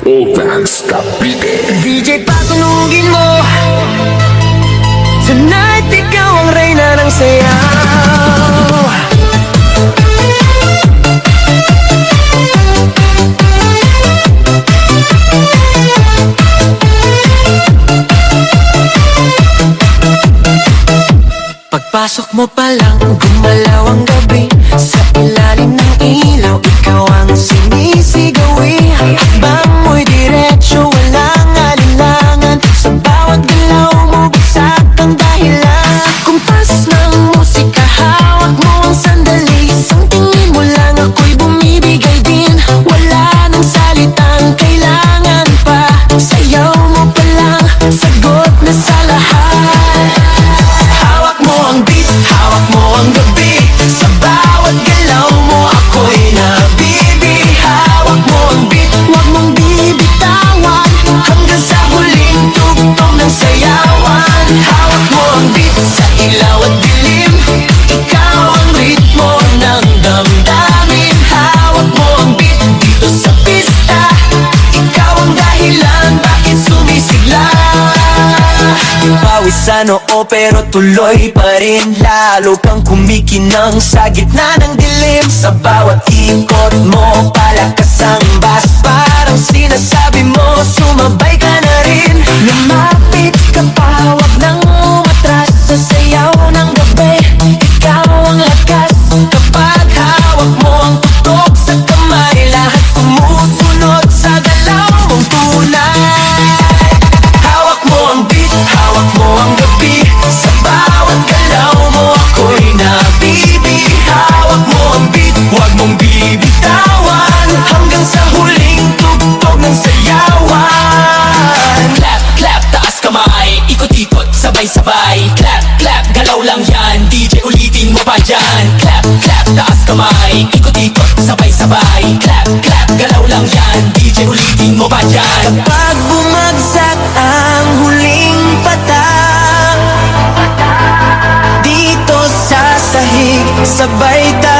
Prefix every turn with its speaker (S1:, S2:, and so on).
S1: Old Vans Cavite.
S2: DJ patunugin mo, tonight ikaw ang reyna ng sayaw. Pagpasok mo pa lang, gumalaw ang gabi. Sa ilalim ng ilaw, ikaw ang sinisigawi. Hakbang mo'y diretsyo, walang alinlangan. Sa bawat galaw mo, bagsak ang dahilan. Kumpas ng musika, hawak mo ang sandali. Isang tingin mo lang, ako'y bumibigay din. Wala nang salitang kailangan pa. Sayaw mo pa lang, sagot na sa lahat. Hawak mo ang beat, hawak mo ang gabi. Sa bawat galaw mo, ako'y nabibi. Hawak mo ang beat, huwag mong bibitawan. Hanggang sa huling tugtog ng sayawan. Hawak mo ang beat, sa ilaw at dilim. Ikaw ang ritmo ng damdamin. Hawak mo ang beat, dito sa pista. Ikaw ang dahilan, bakit sumisigla. Pawis sa noo pero tuloy pa rin. Lalo kang kumikinang sa gitna ng dilim. Sa bawat ikot mo, palakas ang bass. Parang sinasabi mo, sumabay ka na rin. Lumapit ka pa, wag nang umatras. Sa sayaw ng gabi, ikaw ang lakas. Kapag hawak mo ang tutok sa kamay, lahat sumusunod sa galaw mong tunay. Hawak mo ang beat, hawak mo ang gabi. Sa bawat galaw mo, ako'y nabibi. Hawak mo ang beat, huwag mong bibitawan. Hanggang sa huling tugtog ng sayawan.
S3: Clap, clap, taas kamay, ikot-ikot, sabay-sabay. Clap, clap, galaw lang yan, DJ ulitin mo pa dyan. Clap, clap, taas kamay, ikot-ikot, sabay-sabay. Clap, clap, galaw lang yan, DJ ulitin mo pa dyan.
S2: Pag bumagsak ang huling patak, dito sa sahig, sabay tayo